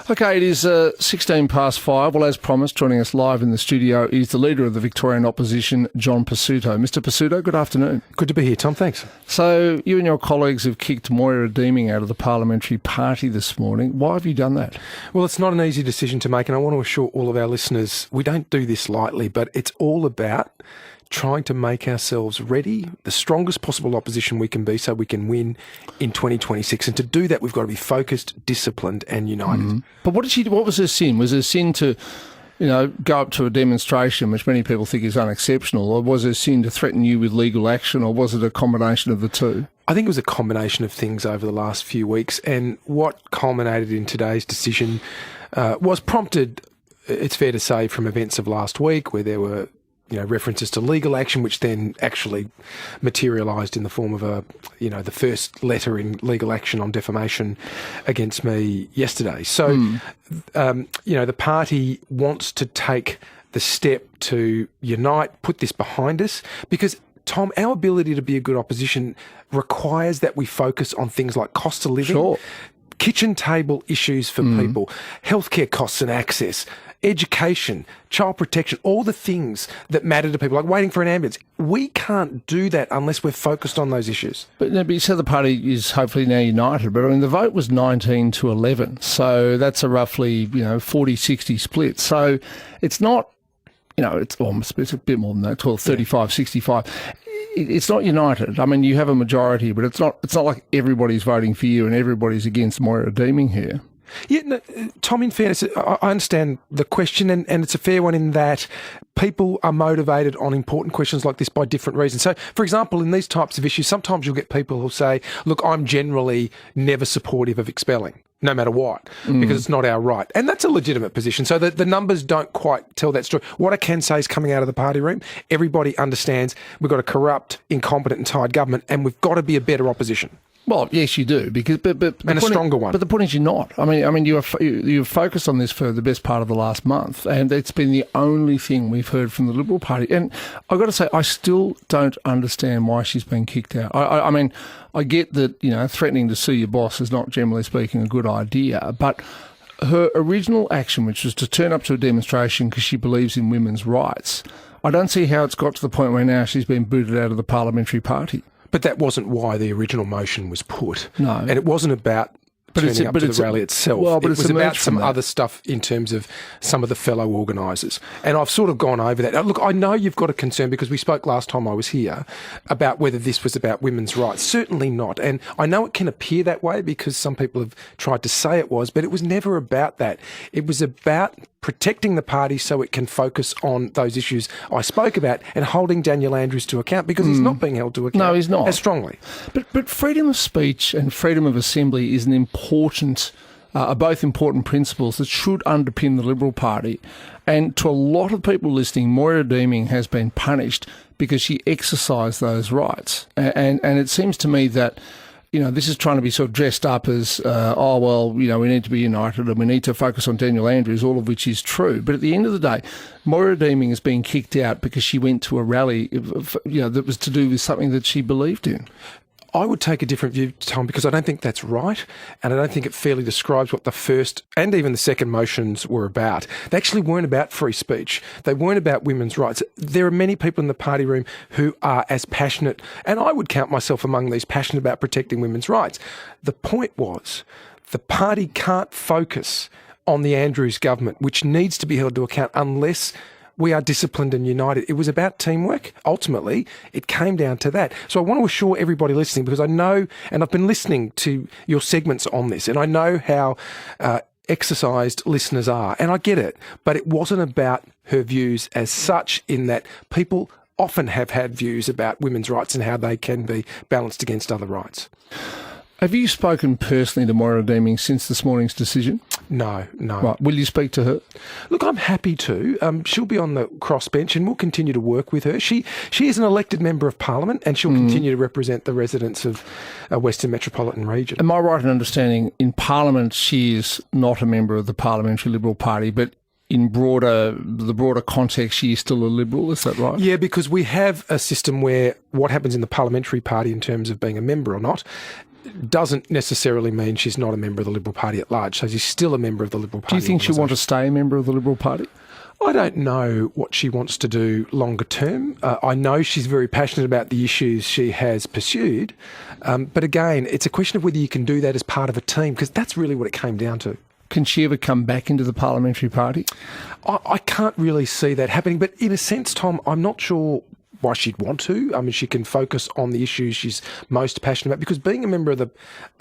Okay, it is 16 past 5. Well, as promised, joining us live in the studio is the Leader of the Victorian Opposition, John Pesutto. Mr Pesutto, good afternoon. Good to be here, Tom. Thanks. So, you and your colleagues have kicked Moira Deeming out of the parliamentary party this morning. Why have you done that? Well, it's not an easy decision to make, and I want to assure all of our listeners we don't do this lightly, but it's all about trying to make ourselves ready, the strongest possible opposition we can be so we can win in 2026. And to do that, we've got to be focused, disciplined and united. Mm-hmm. But what was her sin? Was her sin to, go up to a demonstration, which many people think is unexceptional, or was her sin to threaten you with legal action, or was it a combination of the two? I think it was a combination of things over the last few weeks, and what culminated in today's decision was prompted, it's fair to say, from events of last week where there were references to legal action, which then actually materialised in the form of the first letter in legal action on defamation against me yesterday. So, the party wants to take the step to unite, put this behind us, because, Tom, our ability to be a good opposition requires that we focus on things like cost of living, Sure. kitchen table issues for people, healthcare costs and access, education, child protection, all the things that matter to people, like waiting for an ambulance. We can't do that unless we're focused on those issues. But you said the party is hopefully now united, but the vote was 19-11, so that's a roughly 40-60 split. So it's not, it's a bit more than that, 35-65. It's not united. You have a majority, but it's not like everybody's voting for you and everybody's against Moira Deeming here. Yeah, no, Tom, in fairness, I understand the question, and it's a fair one in that people are motivated on important questions like this by different reasons. So, for example, in these types of issues, sometimes you'll get people who'll say, look, I'm generally never supportive of expelling, no matter what, because it's not our right. And that's a legitimate position. So the numbers don't quite tell that story. What I can say is, coming out of the party room, everybody understands we've got a corrupt, incompetent and tired government, and we've got to be a better opposition. Well, yes, you do, because but and a stronger one. But the point is, you're not. You've focused on this for the best part of the last month, and it's been the only thing we've heard from the Liberal Party. And I've got to say, I still don't understand why she's been kicked out. I get that threatening to sue your boss is not, generally speaking, a good idea, but her original action, which was to turn up to a demonstration because she believes in women's rights, I don't see how it's got to the point where now she's been booted out of the parliamentary party. But that wasn't why the original motion was put. No. And it wasn't about turning up to the rally itself. Well, but it was about some other stuff in terms of some of the fellow organisers. And I've sort of gone over that. Now, look, I know you've got a concern, because we spoke last time I was here about whether this was about women's rights. Certainly not. And I know it can appear that way because some people have tried to say it was, but it was never about that. It was about protecting the party so it can focus on those issues I spoke about and holding Daniel Andrews to account, because he's not being held to account. No, he's not. As strongly. But freedom of speech and freedom of assembly is are both important principles that should underpin the Liberal Party. And to a lot of people listening, Moira Deeming has been punished because she exercised those rights. And it seems to me that this is trying to be sort of dressed up as, we need to be united and we need to focus on Daniel Andrews, all of which is true. But at the end of the day, Moira Deeming is being kicked out because she went to a rally, that was to do with something that she believed in. I would take a different view, Tom, because I don't think that's right, and I don't think it fairly describes what the first and even the second motions were about. They actually weren't about free speech. They weren't about women's rights. There are many people in the party room who are as passionate, and I would count myself among these, passionate about protecting women's rights. The point was, the party can't focus on the Andrews government, which needs to be held to account, unless we are disciplined and united. It was about teamwork. Ultimately, it came down to that. So I want to assure everybody listening, because I know, and I've been listening to your segments on this, and I know how exercised listeners are, and I get it, but it wasn't about her views as such, in that people often have had views about women's rights and how they can be balanced against other rights. Have you spoken personally to Moira Deeming since this morning's decision? No. Right. Will you speak to her? Look, I'm happy to. She'll be on the crossbench and we'll continue to work with her. She is an elected member of Parliament and she'll continue to represent the residents of Western Metropolitan Region. Am I right in understanding in Parliament she is not a member of the Parliamentary Liberal Party, but in the broader context, she is still a Liberal, is that right? Yeah, because we have a system where what happens in the parliamentary party in terms of being a member or not doesn't necessarily mean she's not a member of the Liberal Party at large. So she's still a member of the Liberal Party. Do you think she'll want to stay a member of the Liberal Party? I don't know what she wants to do longer term. I know she's very passionate about the issues she has pursued. But again, it's a question of whether you can do that as part of a team, because that's really what it came down to. Can she ever come back into the parliamentary party? I can't really see that happening. But in a sense, Tom, I'm not sure why she'd want to. I mean, she can focus on the issues she's most passionate about, because being a member of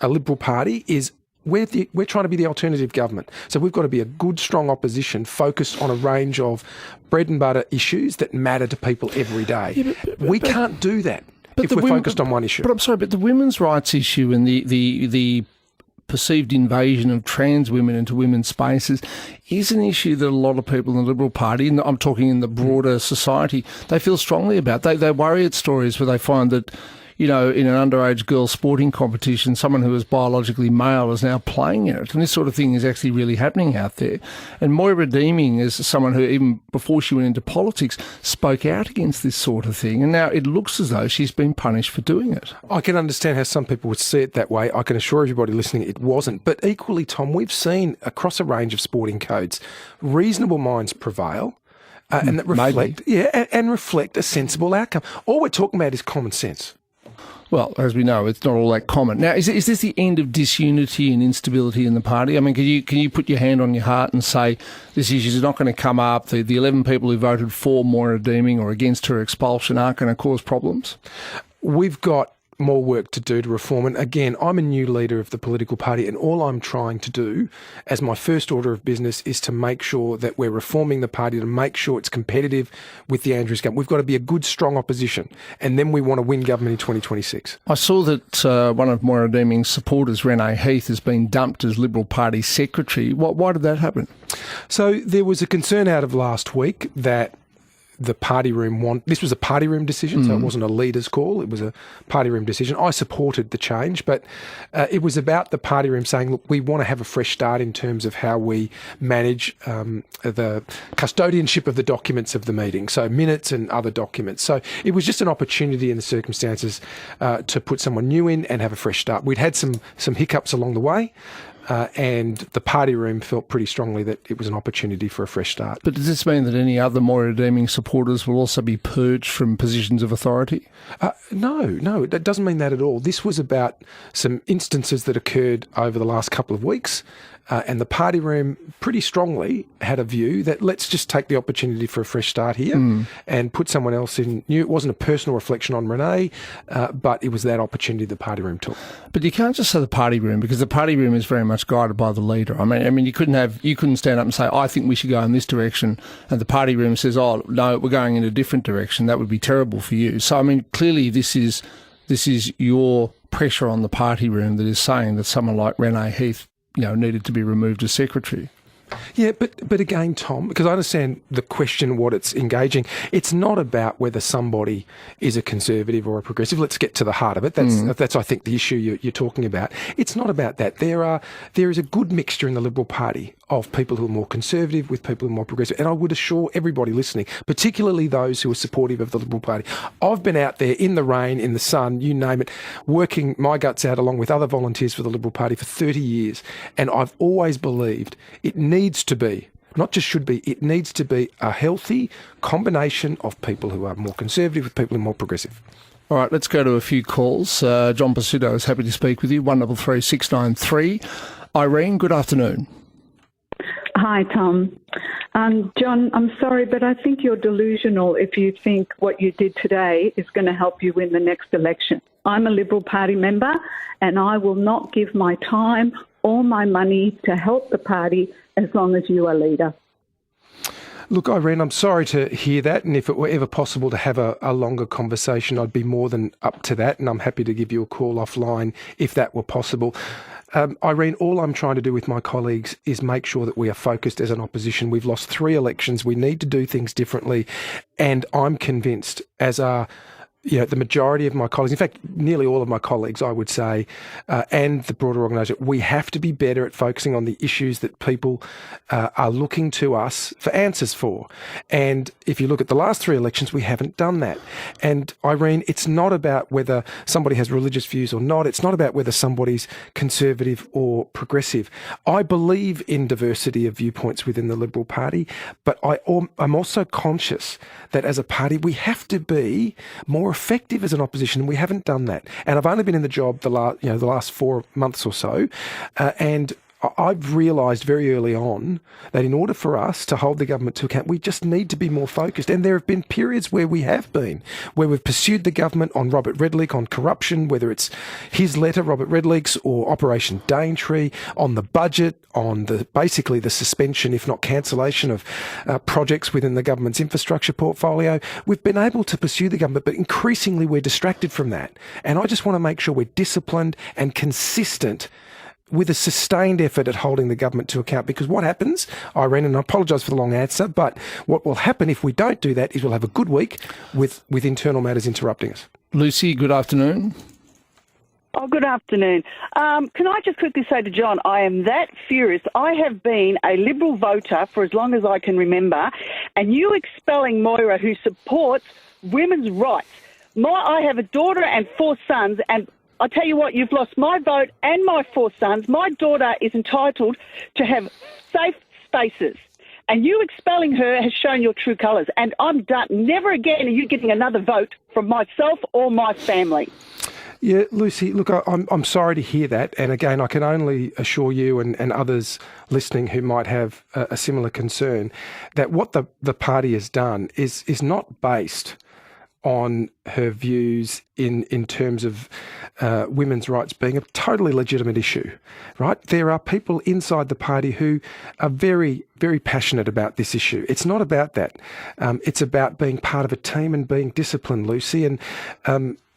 a Liberal Party is we're trying to be the alternative government. So we've got to be a good, strong opposition focused on a range of bread and butter issues that matter to people every day. Yeah, we can't do that if we're focused on one issue. But I'm sorry, but the women's rights issue and the perceived invasion of trans women into women's spaces is an issue that a lot of people in the Liberal Party, and I'm talking in the broader society, they feel strongly about. They worry at stories where they find that, you know, in an underage girls' sporting competition, someone who is biologically male is now playing in it. And this sort of thing is actually really happening out there. And Moira Deeming is someone who, even before she went into politics, spoke out against this sort of thing. And now it looks as though she's been punished for doing it. I can understand how some people would see it that way. I can assure everybody listening it wasn't. But equally, Tom, we've seen across a range of sporting codes, reasonable minds prevail. And that reflect, and reflect a sensible outcome. All we're talking about is common sense. Well, as we know, it's not all that common. Now, is this the end of disunity and instability in the party? I mean, can you put your hand on your heart and say this issue is not going to come up? The 11 people who voted for Moira Deeming or against her expulsion aren't going to cause problems? We've got more work to do to reform. And again, I'm a new leader of the political party, and all I'm trying to do as my first order of business is to make sure that we're reforming the party, to make sure it's competitive with the Andrews government. We've got to be a good, strong opposition, and then we want to win government in 2026. I saw that one of Moira Deeming's supporters, Renee Heath, has been dumped as Liberal Party secretary. Why did that happen? So there was a concern out of last week that the party room this was a party room decision, so it wasn't a leader's call, it was a party room decision. I supported the change, but it was about the party room saying, look, we want to have a fresh start in terms of how we manage the custodianship of the documents of the meeting, so minutes and other documents. So it was just an opportunity in the circumstances to put someone new in and have a fresh start. We'd had some hiccups along the way, and the party room felt pretty strongly that it was an opportunity for a fresh start. But does this mean that any other Moira Deeming supporters will also be purged from positions of authority? No, that doesn't mean that at all. This was about some instances that occurred over the last couple of weeks, and the party room pretty strongly had a view that let's just take the opportunity for a fresh start here and put someone else in new. It wasn't a personal reflection on Renee, but it was that opportunity the party room took. But you can't just say the party room, because the party room is very much guided by the leader. I mean, you couldn't stand up and say, I think we should go in this direction, and the party room says, oh no, we're going in a different direction. That would be terrible for you. So I mean, clearly this is your pressure on the party room that is saying that someone like Renee Heath, needed to be removed as secretary. Yeah, but again, Tom, because I understand the question, what it's engaging, it's not about whether somebody is a conservative or a progressive. Let's get to the heart of it. That's I think, the issue you're talking about. It's not about that. There is a good mixture in the Liberal Party of people who are more conservative with people who are more progressive. And I would assure everybody listening, particularly those who are supportive of the Liberal Party, I've been out there in the rain, in the sun, you name it, working my guts out along with other volunteers for the Liberal Party for 30 years. And I've always believed it needs to be, not just should be, it needs to be a healthy combination of people who are more conservative with people who are more progressive. All right, let's go to a few calls. John Pesutto is happy to speak with you, 133 693. Irene, good afternoon. Hi, Tom. John, I'm sorry, but I think you're delusional if you think what you did today is going to help you win the next election. I'm a Liberal Party member, and I will not give my time or my money to help the party as long as you are leader. Look, Irene, I'm sorry to hear that, and if it were ever possible to have a longer conversation, I'd be more than up to that, and I'm happy to give you a call offline if that were possible. Irene, all I'm trying to do with my colleagues is make sure that we are focused as an opposition. We've lost 3 elections. We need to do things differently, and I'm convinced, as are the majority of my colleagues, in fact, nearly all of my colleagues, I would say, and the broader organisation, we have to be better at focusing on the issues that people are looking to us for answers for. And if you look at the last 3 elections, we haven't done that. And Irene, it's not about whether somebody has religious views or not. It's not about whether somebody's conservative or progressive. I believe in diversity of viewpoints within the Liberal Party, but I'm also conscious that as a party, we have to be more effective as an opposition, and we haven't done that. And I've only been in the job the last 4 months or so, and I've realised very early on that in order for us to hold the government to account, we just need to be more focused. And there have been periods where we have been, where we've pursued the government on Robert Redleak, on corruption, whether it's his letter, Robert Redleak's, or Operation Daintree, on the budget, on basically the suspension, if not cancellation, of projects within the government's infrastructure portfolio. We've been able to pursue the government, but increasingly we're distracted from that. And I just want to make sure we're disciplined and consistent with a sustained effort at holding the government to account. Because what happens, Irene, and I apologise for the long answer, but what will happen if we don't do that is we'll have a good week with internal matters interrupting us. Lucy, good afternoon. Oh, good afternoon. Can I just quickly say to John, I am that furious. I have been a Liberal voter for as long as I can remember, and you expelling Moira, who supports women's rights. I have a daughter and 4 sons, and I tell you what, you've lost my vote and my 4 sons. My daughter is entitled to have safe spaces. And you expelling her has shown your true colours. And I'm done. Never again are you getting another vote from myself or my family. Yeah, Lucy, look, I'm sorry to hear that. And again, I can only assure you and others listening who might have a similar concern that what the party has done is not based on her views in terms of women's rights being a totally legitimate issue, right? There are people inside the party who are very, very passionate about this issue. It's not about that. It's about being part of a team and being disciplined, Lucy. And,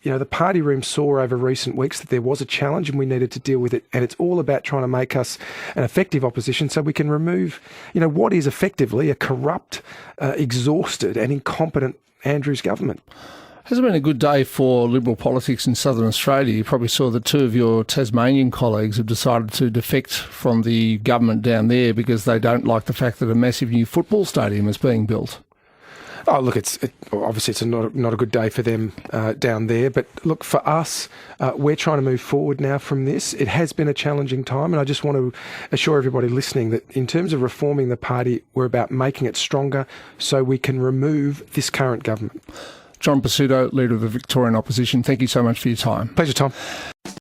the party room saw over recent weeks that there was a challenge and we needed to deal with it. And it's all about trying to make us an effective opposition so we can remove, what is effectively a corrupt, exhausted and incompetent Andrews government. Hasn't been a good day for Liberal politics in Southern Australia. You probably saw that 2 of your Tasmanian colleagues have decided to defect from the government down there because they don't like the fact that a massive new football stadium is being built. Oh, look, obviously it's not a good day for them down there. But look, for us, we're trying to move forward now from this. It has been a challenging time, and I just want to assure everybody listening that in terms of reforming the party, we're about making it stronger so we can remove this current government. John Pesutto, Leader of the Victorian Opposition, thank you so much for your time. Pleasure, Tom.